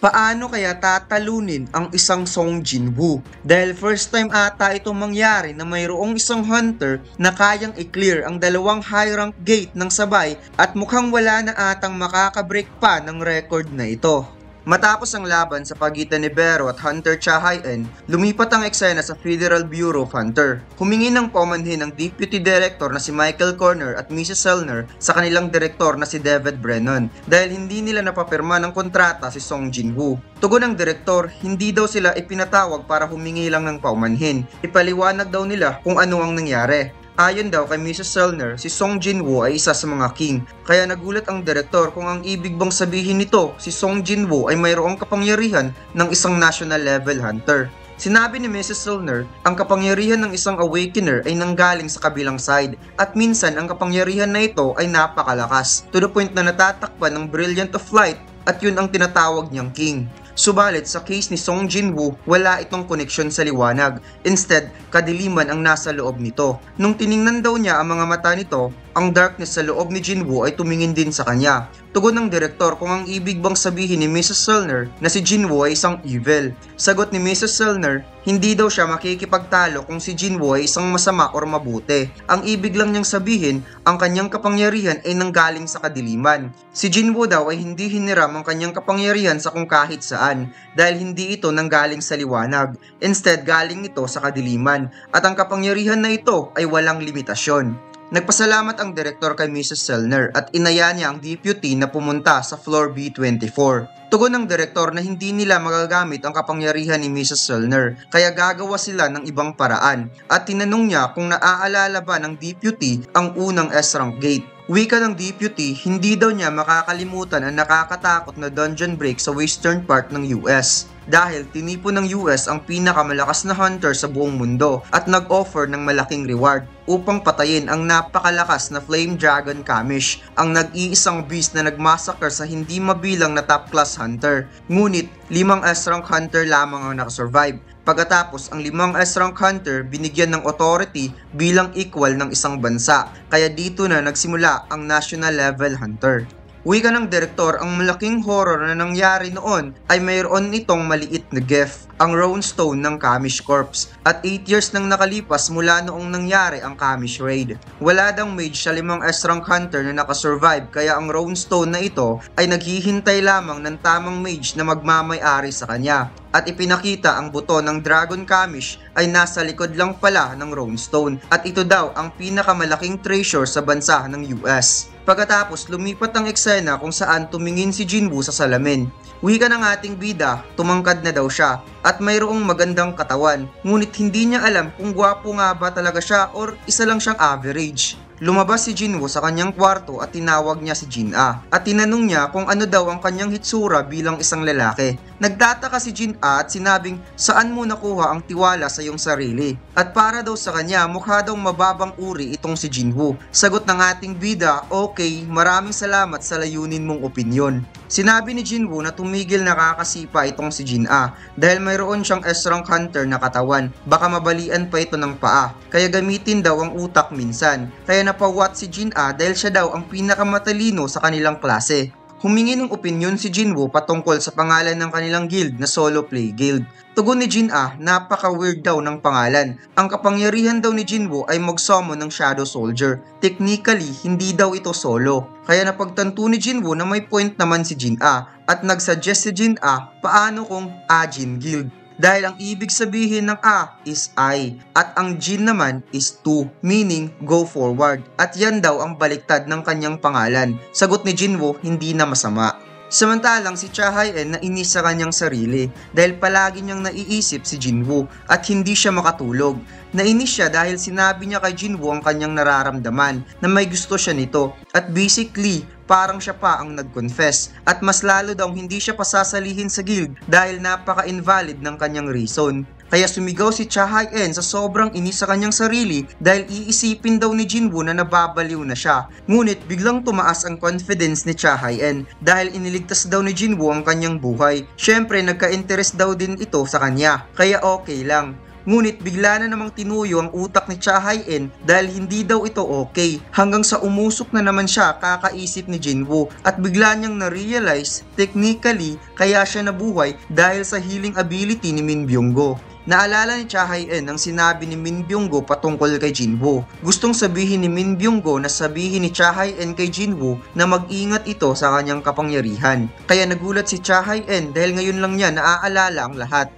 Paano kaya tatalunin ang isang Song Jinwoo? Dahil first time ata itong mangyari na mayroong isang hunter na kayang i-clear ang dalawang high rank gate ng sabay at mukhang wala na atang makakabreak pa ng record na ito. Matapos ang laban sa pagitan ni Bero at Hunter Cha Hae-in, lumipat ang eksena sa Federal Bureau of Hunter. Humingi ng paumanhin ng Deputy Director na si Michael Corner at Mrs. Selner sa kanilang direktor na si David Brennan dahil hindi nila napapirma ng kontrata si Song Jinwoo. Tugon ng direktor, hindi daw sila ipinatawag para humingi lang ng paumanhin. Ipaliwanag daw nila kung ano ang nangyari. Ayon daw kay Mrs. Selner, si Song Jinwoo ay isa sa mga king, kaya nagulat ang direktor kung ang ibig bang sabihin nito si Song Jinwoo ay mayroong kapangyarihan ng isang national level hunter. Sinabi ni Mrs. Selner, ang kapangyarihan ng isang awakener ay nanggaling sa kabilang side at minsan ang kapangyarihan na ito ay napakalakas to the point na natatakpan ng Brilliant of Light at yun ang tinatawag niyang king. Subalit sa case ni Song Jinwoo, wala itong koneksyon sa liwanag. Instead, kadiliman ang nasa loob nito. Nung tiningnan daw niya ang mga mata nito, ang darkness sa loob ni Jinwoo ay tumingin din sa kanya. Tugon ng direktor kung ang ibig bang sabihin ni Mrs. Selner na si Jinwoo ay isang evil. Sagot ni Mrs. Selner, hindi daw siya makikipagtalo kung si Jinwoo ay isang masama or mabuti. Ang ibig lang niyang sabihin, ang kanyang kapangyarihan ay nanggaling sa kadiliman. Si Jinwoo daw ay hindi hiniram ang kanyang kapangyarihan sa kung kahit saan dahil hindi ito nanggaling sa liwanag. Instead, galing ito sa kadiliman at ang kapangyarihan na ito ay walang limitasyon. Nagpasalamat ang direktor kay Mrs. Selner at inaya niya ang deputy na pumunta sa floor B24. Tugon ng direktor na hindi nila magagamit ang kapangyarihan ni Mrs. Selner kaya gagawa sila ng ibang paraan at tinanong niya kung naaalala ba ng deputy ang unang S-rank gate. Wika ng deputy, hindi daw niya makakalimutan ang nakakatakot na dungeon break sa western part ng US. Dahil tinipon ng US ang pinakamalakas na hunter sa buong mundo at nag-offer ng malaking reward upang patayin ang napakalakas na Flame Dragon Kamish, ang nag-iisang beast na nagmassacre sa hindi mabilang na top class hunter. Ngunit 5 S-rank hunter lamang ang nakasurvive. Pagkatapos ang 5 S-rank hunter binigyan ng authority bilang equal ng isang bansa, kaya dito na nagsimula ang national level hunter. Wika ng direktor, ang malaking horror na nangyari noon ay mayroon itong maliit na gift, ang Runestone ng Kamish Corps. At 8 years nang nakalipas mula noong nangyari ang Kamish Raid. Wala dang mage sa 5 S-rank hunter na nakasurvive kaya ang Runestone na ito ay naghihintay lamang ng tamang mage na magmamay-ari sa kanya. At ipinakita ang buto ng Dragon Kamish ay nasa likod lang pala ng Runestone at ito daw ang pinakamalaking treasure sa bansa ng US. Pagkatapos lumipat ang eksena kung saan tumingin si Jinwoo sa salamin. Wika ng ating bida, tumangkad na daw siya at mayroong magandang katawan, ngunit hindi niya alam kung gwapo nga ba talaga siya or isa lang siyang average. Lumabas si Jinwoo sa kanyang kwarto at tinawag niya si Jin-ah at tinanong niya kung ano daw ang kanyang hitsura bilang isang lalaki. Nagtataka si Jin-ah at sinabing saan mo nakuha ang tiwala sa iyong sarili at para daw sa kanya mukha daw mababang uri itong si Jinwoo. Sagot ng ating bida, okay, maraming salamat sa layunin mong opinyon. Sinabi ni Jinwoo na tumigil nakakasipa itong si Jin-ah dahil mayroon siyang S-rank hunter na katawan, baka mabalian pa ito ng paa, kaya gamitin daw ang utak minsan. Kaya napawat si Jin-ah dahil siya daw ang pinakamatalino sa kanilang klase. Humingi ng opinyon si Jinwoo patungkol sa pangalan ng kanilang guild na Solo Play Guild. Tugon ni Jin-ah, napaka-weird daw ng pangalan. Ang kapangyarihan daw ni Jinwoo ay mag-summon ng Shadow Soldier. Technically, hindi daw ito solo. Kaya napagtanto ni Jinwoo na may point naman si Jin-ah at nagsuggest si Jin-ah paano kung Ajin Guild. Dahil ang ibig sabihin ng A is I at ang Jin naman is to, meaning go forward. At yan daw ang baliktad ng kanyang pangalan. Sagot ni Jinwoo, hindi na masama. Samantalang si Cha Hae-in nainis sa kanyang sarili dahil palagi niyang naiisip si Jinwoo at hindi siya makatulog. Nainis siya dahil sinabi niya kay Jinwoo ang kanyang nararamdaman na may gusto siya nito at basically parang siya pa ang nag-confess at mas lalo daw hindi siya pasasalihin sa guild dahil napaka-invalid ng kanyang reason. Kaya sumigaw si Cha Hae-in sa sobrang inis sa kanyang sarili dahil iisipin daw ni Jinwoo na nababaliw na siya. Ngunit biglang tumaas ang confidence ni Cha Hae-in dahil iniligtas daw ni Jinwoo ang kanyang buhay. Syempre nagka-interest daw din ito sa kanya, kaya okay lang. Ngunit bigla na namang tinuyo ang utak ni Cha Hae-in dahil hindi daw ito okay. Hanggang sa umusok na naman siya kakaisip ni Jinwoo at bigla niyang na-realize technically kaya siya nabuhay dahil sa healing ability ni Min Byung-go. Naalala ni Cha Hae-in ang sinabi ni Min Byung-go patungkol kay Jinwoo. Gustong sabihin ni Min Byung-go na sabihin ni Cha Hae-in kay Jinwoo na mag-ingat ito sa kanyang kapangyarihan. Kaya nagulat si Cha Hae-in dahil ngayon lang niya naaalala ang lahat.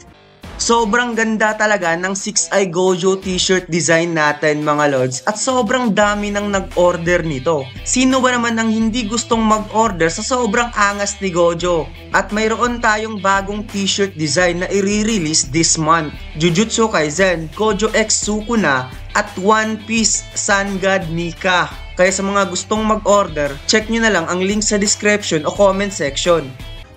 Sobrang ganda talaga ng 6eye Gojo t-shirt design natin mga lods at sobrang dami nang nag-order nito. Sino ba naman ang hindi gustong mag-order sa sobrang angas ni Gojo? At mayroon tayong bagong t-shirt design na i-release this month. Jujutsu Kaisen, Gojo X Sukuna at One Piece Sun God Nika. Kaya sa mga gustong mag-order, check nyo na lang ang link sa description o comment section.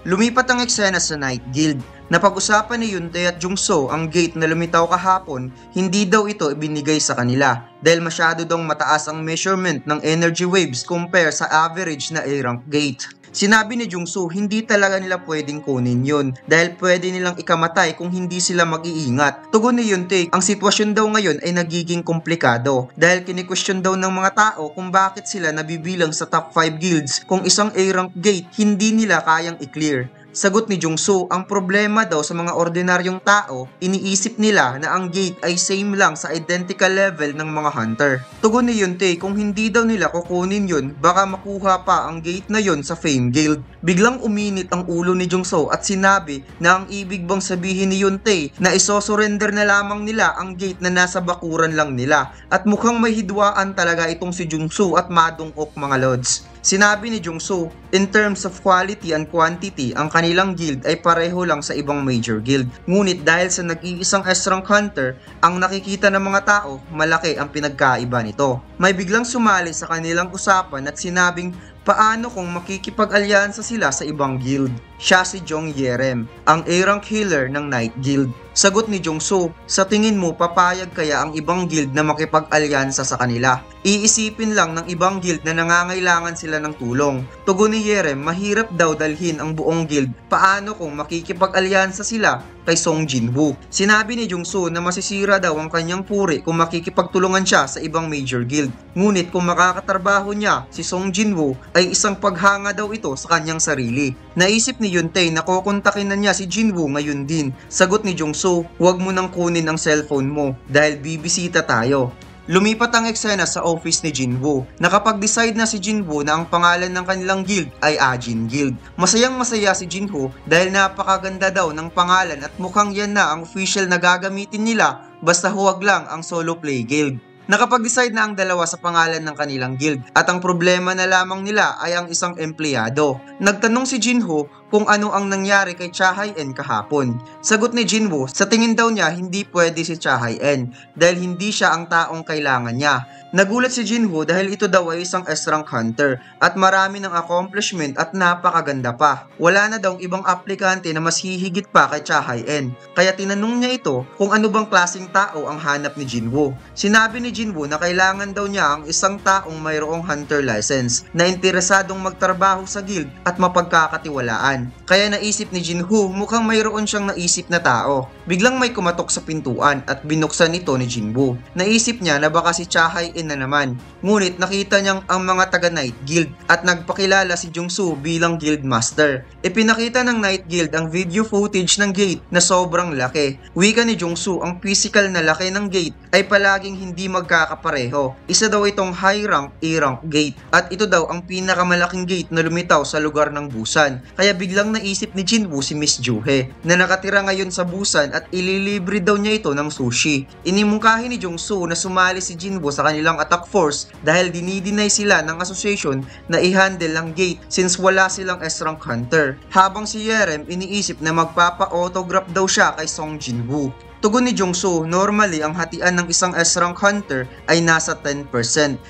Lumipat ang eksena sa Night Guild. Napag-usapan ni Yuntae at Jungso ang gate na lumitaw kahapon, hindi daw ito ibinigay sa kanila dahil masyado daw mataas ang measurement ng energy waves compare sa average na A-rank gate. Sinabi ni Jungso hindi talaga nila pwedeng kunin yun dahil pwede nilang ikamatay kung hindi sila mag-iingat. Tugon ni Yuntae, ang sitwasyon daw ngayon ay nagiging komplikado dahil kini-question daw ng mga tao kung bakit sila nabibilang sa top 5 guilds kung isang A-rank gate hindi nila kayang i-clear. Sagot ni Jungso, ang problema daw sa mga ordinaryong tao, iniisip nila na ang gate ay same lang sa identical level ng mga hunter. Tugon ni Yuntae, kung hindi daw nila kukunin yun, baka makuha pa ang gate na yun sa Fame Guild. Biglang uminit ang ulo ni Jungso at sinabi na ang ibig bang sabihin ni Yuntae na isosurrender na lamang nila ang gate na nasa bakuran lang nila. At mukhang may hidwaan talaga itong si Jungso at madungok mga lods. Sinabi ni Jungso, in terms of quality and quantity, ang kanilang guild ay pareho lang sa ibang major guild. Ngunit dahil sa nag-iisang S-rank hunter, ang nakikita ng mga tao, malaki ang pinagkaiba nito. May biglang sumali sa kanilang usapan at sinabing, paano kung makikipag-alyansa sila sa ibang guild? Siya si Jong Yerem, ang A-rank healer ng Night Guild. Sagot ni Jungso, sa tingin mo papayag kaya ang ibang guild na makipag-alyansa sa kanila? Iisipin lang ng ibang guild na nangangailangan sila ng tulong. Tugon ni Yerem, mahirap daw dalhin ang buong guild. Paano kung makikipag-alyansa sila kay Song Jinwoo? Sinabi ni Jungso na masisira daw ang kanyang puri kung makikipagtulungan siya sa ibang major guild. Ngunit kung makakatrabaho niya si Song Jinwoo ay isang paghanga daw ito sa kanyang sarili. Naisip ni Yuntae na kukontakin na niya si Jinwoo ngayon din. Sagot ni Jungso, huwag mo nang kunin ang cellphone mo dahil bibisita tayo. Lumipat ang eksena sa office ni Jinwoo. Nakapag-decide na si Jinwoo na ang pangalan ng kanilang guild ay Ajin Guild. Masayang masaya si Jinwoo dahil napakaganda daw ng pangalan at mukhang yan na ang official na gagamitin nila basta huwag lang ang solo play guild. Nakapag-decide na ang dalawa sa pangalan ng kanilang guild at ang problema na lamang nila ay ang isang empleyado. Nagtanong si Jinwoo kung ano ang nangyari kay Cha Hae-in kahapon. Sagot ni Jinwoo, sa tingin daw niya hindi pwede si Cha Hae-in dahil hindi siya ang taong kailangan niya. Nagulat si Jinwoo dahil ito daw ay isang S-rank hunter at marami ng accomplishment at napakaganda pa. Wala na daw ibang aplikante na mas hihigit pa kay Cha Hae-in. Kaya tinanong niya ito kung ano bang klaseng tao ang hanap ni Jinwoo. Sinabi ni Jinwoo na kailangan daw niya ang isang taong mayroong hunter license na interesadong magtrabaho sa guild at mapagkakatiwalaan. Kaya naisip ni Jinwoo mukhang mayroon siyang naisip na tao. Biglang may kumatok sa pintuan at binuksan ito ni Jinwoo. Naisip niya na baka si Cha Hae-in na naman. Ngunit nakita niyang ang mga taga Night Guild at nagpakilala si Jungso bilang guild master. Ipinakita ng Night Guild ang video footage ng gate na sobrang laki. Wika ni Jungso, ang physical na laki ng gate ay palaging hindi magkakapareho. Isa daw itong high rank A-rank gate at ito daw ang pinakamalaking gate na lumitaw sa lugar ng Busan. Kaya biglang naisip ni Jinwoo si Miss Juhe na nakatira ngayon sa Busan at ililibre daw niya ito ng sushi. Inimungkahi ni Jungso na sumali si Jinwoo sa kanilang attack force dahil dinideny sila ng association na i-handle ang gate since wala silang S-rank hunter. Habang si Yerem iniisip na magpapa-autograph daw siya kay Song Jinwoo. Tugon ni Jungso, normally ang hatian ng isang S-rank hunter ay nasa 10%,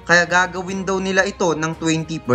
kaya gagawin daw nila ito ng 20%.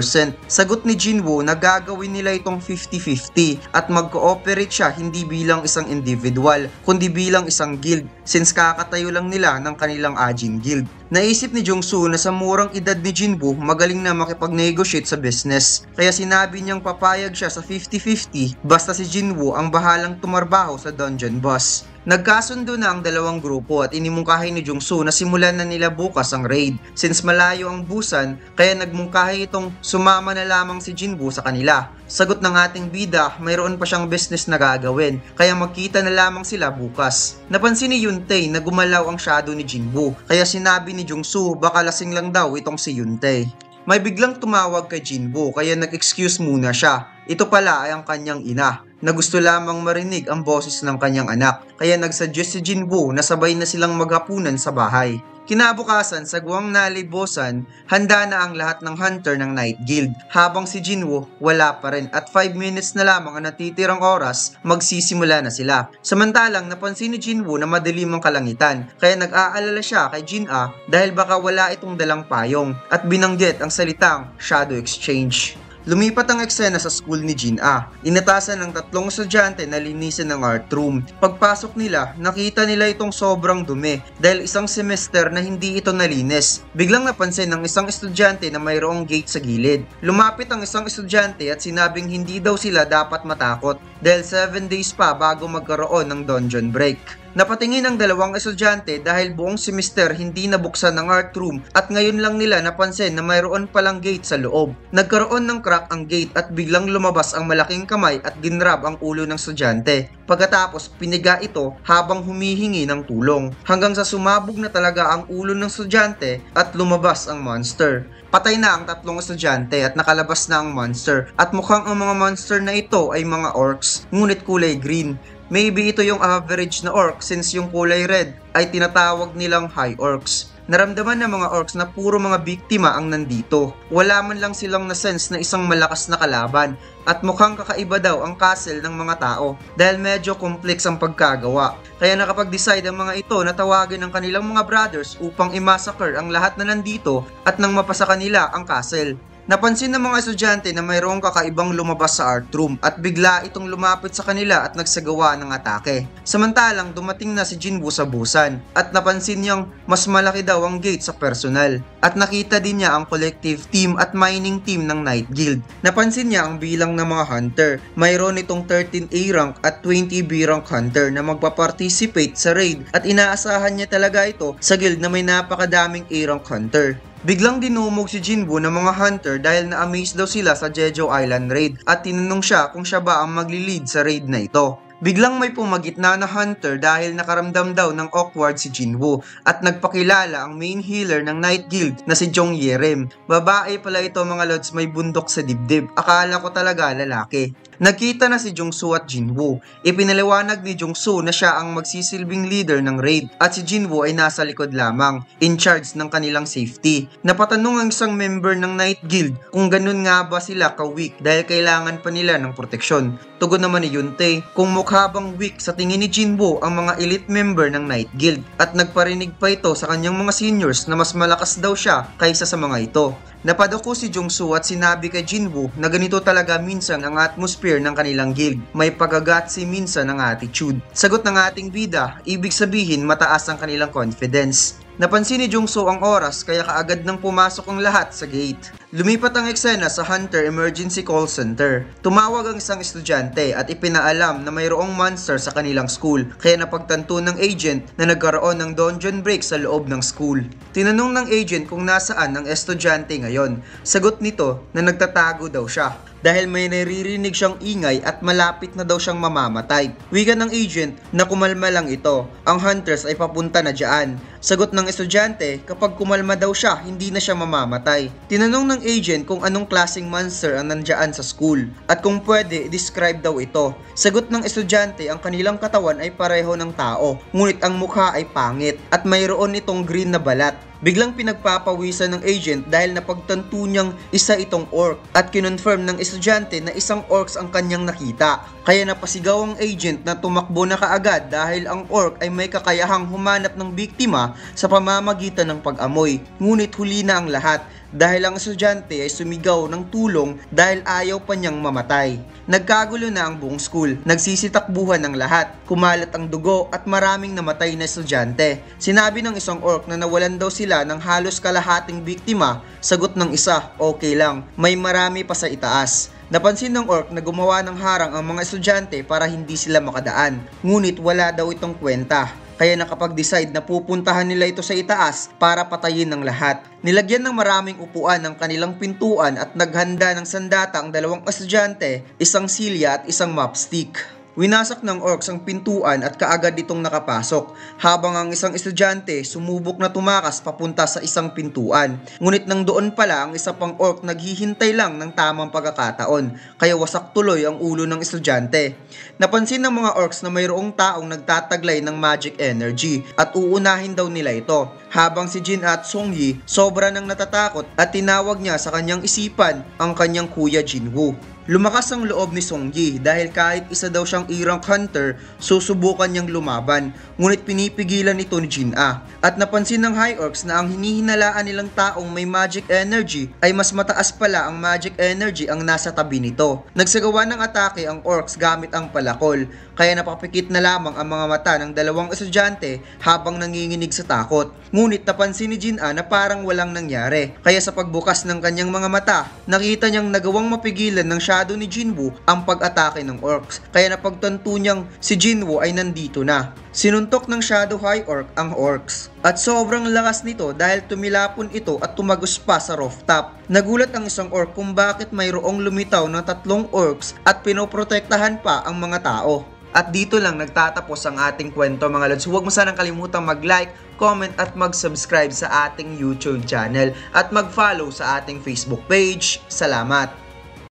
Sagot ni Jinwoo na gagawin nila itong 50-50 at mag-cooperate siya hindi bilang isang individual, kundi bilang isang guild since kakatayo lang nila ng kanilang Ajin Guild. Naisip ni Jung-soo na sa murang edad ni Jinwoo magaling na makipag-negotiate sa business. Kaya sinabi niyang papayag siya sa 50-50 basta si Jinwoo ang bahalang tumarbaho sa dungeon boss. Nagkasundo na ang dalawang grupo at inimungkahi ni Jung-soo na simulan na nila bukas ang raid. Since malayo ang Busan, kaya nagmungkahi itong sumama na lamang si Jinwoo sa kanila. Sagot ng ating bida, mayroon pa siyang business na gagawin, kaya magkita na lamang sila bukas. Napansin ni Yoon-tae na gumalaw ang shadow ni Jinwoo, kaya sinabi ni Jung-soo baka lasing lang daw itong si Yoon-tae. May biglang tumawag kay Jinwoo kaya nag-excuse muna siya. Ito pala ay ang kanyang ina, na gusto lamang marinig ang boses ng kanyang anak, kaya nagsuggest si Jinwoo na sabay na silang maghapunan sa bahay. Kinabukasan sa Gwangnali Bosan, handa na ang lahat ng hunter ng Night Guild, habang si Jinwoo wala pa rin at 5 minutes na lamang ang natitirang oras, magsisimula na sila. Samantalang napansin ni Jinwoo na madilim ang kalangitan, kaya nag-aalala siya kay Jin-ah dahil baka wala itong dalang payong at binanggit ang salitang shadow exchange. Lumipat ang eksena sa school ni Jin-ah. Inatasan ng 3 estudyante na linisin ang art room. Pagpasok nila, nakita nila itong sobrang dumi dahil isang semester na hindi ito nalinis. Biglang napansin ng isang estudyante na mayroong gate sa gilid. Lumapit ang isang estudyante at sinabing hindi daw sila dapat matakot dahil 7 days pa bago magkaroon ng dungeon break. Napatingin ang dalawang estudyante dahil buong semester hindi nabuksan ang art room at ngayon lang nila napansin na mayroon palang gate sa loob. Nagkaroon ng crack ang gate at biglang lumabas ang malaking kamay at ginrab ang ulo ng estudyante. Pagkatapos piniga ito habang humihingi ng tulong hanggang sa sumabog na talaga ang ulo ng estudyante at lumabas ang monster. Patay na ang 3 estudyante at nakalabas na ang monster at mukhang ang mga monster na ito ay mga orcs ngunit kulay green. Maybe ito yung average na orc since yung kulay red ay tinatawag nilang high orcs. Naramdaman ng mga orcs na puro mga biktima ang nandito. Wala man lang silang na-sense na isang malakas na kalaban at mukhang kakaiba daw ang castle ng mga tao dahil medyo complex ang pagkagawa. Kaya nakapag-decide ang mga ito na tawagin ang kanilang mga brothers upang i-massacre ang lahat na nandito at nang mapasa kanila ang castle. Napansin ng mga estudyante na mayroong kakaibang lumabas sa art room at bigla itong lumapit sa kanila at nagsagawa ng atake. Samantalang dumating na si Jinwoo sa Busan at napansin niyang mas malaki daw ang gate sa personal at nakita din niya ang collective team at mining team ng Night Guild. Napansin niya ang bilang ng mga hunter. Mayroon itong 13 A rank at 20 B rank hunter na magpa-participate sa raid at inaasahan niya talaga ito sa guild na may napakadaming A rank hunter. Biglang dinumog si Jinwoo ng mga hunter dahil na-amaze daw sila sa Jeju Island raid at tinanong siya kung siya ba ang magli-lead sa raid na ito. Biglang may pumagitna na hunter dahil nakaramdam daw ng awkward si Jinwoo at nagpakilala ang main healer ng Night Guild na si Jong Yerem. Babae pala ito mga lods, may bundok sa dibdib. Akala ko talaga lalaki. Nagkita na si Jung-soo at Jinwoo. Ipinaliwanag ni Jung-soo na siya ang magsisilbing leader ng raid at si Jinwoo ay nasa likod lamang, in charge ng kanilang safety. Napatanong ang isang member ng Night Guild kung ganun nga ba sila ka-weak dahil kailangan pa nila ng proteksyon. Tugon naman ni Yoon-tae kung mukha bang weak sa tingin ni Jinwoo ang mga elite member ng Night Guild at nagparinig pa ito sa kanyang mga seniors na mas malakas daw siya kaysa sa mga ito. Napadako si Jung-soo at sinabi kay Jinwoo na ganito talaga minsan ang atmosphere ng kanilang guild. May pagagatsi minsan ang attitude. Sagot ng ating bida, ibig sabihin mataas ang kanilang confidence. Napansin ni Jung-soo ang oras kaya kaagad nang pumasok ang lahat sa gate. Lumipat ang eksena sa Hunter Emergency Call Center. Tumawag ang isang estudyante at ipinaalam na mayroong monster sa kanilang school kaya napagtanto ng agent na nagkaroon ng dungeon break sa loob ng school. Tinanong ng agent kung nasaan ang estudyante ngayon. Sagot nito na nagtatago daw siya dahil may naririnig siyang ingay at malapit na daw siyang mamamatay. Wika ng agent na kumalma lang ito. Ang hunters ay papunta na dyan. Sagot ng estudyante, kapag kumalma daw siya, hindi na siya mamamatay. Tinanong ng agent kung anong klaseng monster ang nandyan sa school at kung pwede, describe daw ito. Sagot ng estudyante, ang kanilang katawan ay pareho ng tao, ngunit ang mukha ay pangit at mayroon itong green na balat. Biglang pinagpapawisan ng agent dahil napagtanto niyang isa itong orc at kinonfirm ng estudyante na isang orcs ang kanyang nakita. Kaya napasigaw ang agent na tumakbo na kaagad dahil ang orc ay may kakayahang humanap ng biktima sa pamamagitan ng pag-amoy. Ngunit huli na ang lahat dahil ang estudyante ay sumigaw ng tulong dahil ayaw pa niyang mamatay. Nagkagulo na ang buong school. Nagsisitakbuhan ng lahat. Kumalat ang dugo at maraming namatay na estudyante. Sinabi ng isang orc na nawalan daw sila ng halos kalahating biktima. Sagot ng isa, okay lang. May marami pa sa itaas. Napansin ng orc na gumawa ng harang ang mga estudyante para hindi sila makadaan. Ngunit wala daw itong kwenta. Kaya nakapag-decide na pupuntahan nila ito sa itaas para patayin ng lahat. Nilagyan ng maraming upuan ang kanilang pintuan at naghanda ng sandata ang dalawang estudyante, isang silya at isang mopstick. Winasak ng orcs ang pintuan at kaagad itong nakapasok, habang ang isang estudyante sumubok na tumakas papunta sa isang pintuan. Ngunit nang doon pala ang isa pang orc naghihintay lang ng tamang pagkakataon, kaya wasak tuloy ang ulo ng estudyante. Napansin ng mga orcs na mayroong taong nagtataglay ng magic energy at uunahin daw nila ito, habang si Jin at Songyi sobra nang natatakot at tinawag niya sa kanyang isipan ang kanyang kuya Jinwoo. Lumakas ang loob ni Songyi dahil kahit isa daw siyang E-rank hunter, susubukan niyang lumaban, ngunit pinipigilan ito ni Jin-a. At napansin ng High Orcs na ang hinihinalaan nilang taong may magic energy ay mas mataas pala ang magic energy ang nasa tabi nito. Nagsagawa ng atake ang Orcs gamit ang palakol, kaya napapikit na lamang ang mga mata ng dalawang estudyante habang nanginginig sa takot. Ngunit napansin ni Jin-a na parang walang nangyari, kaya sa pagbukas ng kanyang mga mata, nakita niyang nagawang mapigilan ng shadow ni Jinwoo ang pag-atake ng orcs, kaya napagtanto niyang si Jinwoo ay nandito na. Sinuntok ng Shadow High Orc ang orcs at sobrang lakas nito dahil tumilapon ito at tumagos pa sa rooftop. Nagulat ang isang orc kung bakit mayroong lumitaw ng 3 orcs at pinoprotektahan pa ang mga tao. At dito lang nagtatapos ang ating kwento mga lods. Huwag mo sanang kalimutang mag-like, comment at mag-subscribe sa ating YouTube channel at mag-follow sa ating Facebook page. Salamat!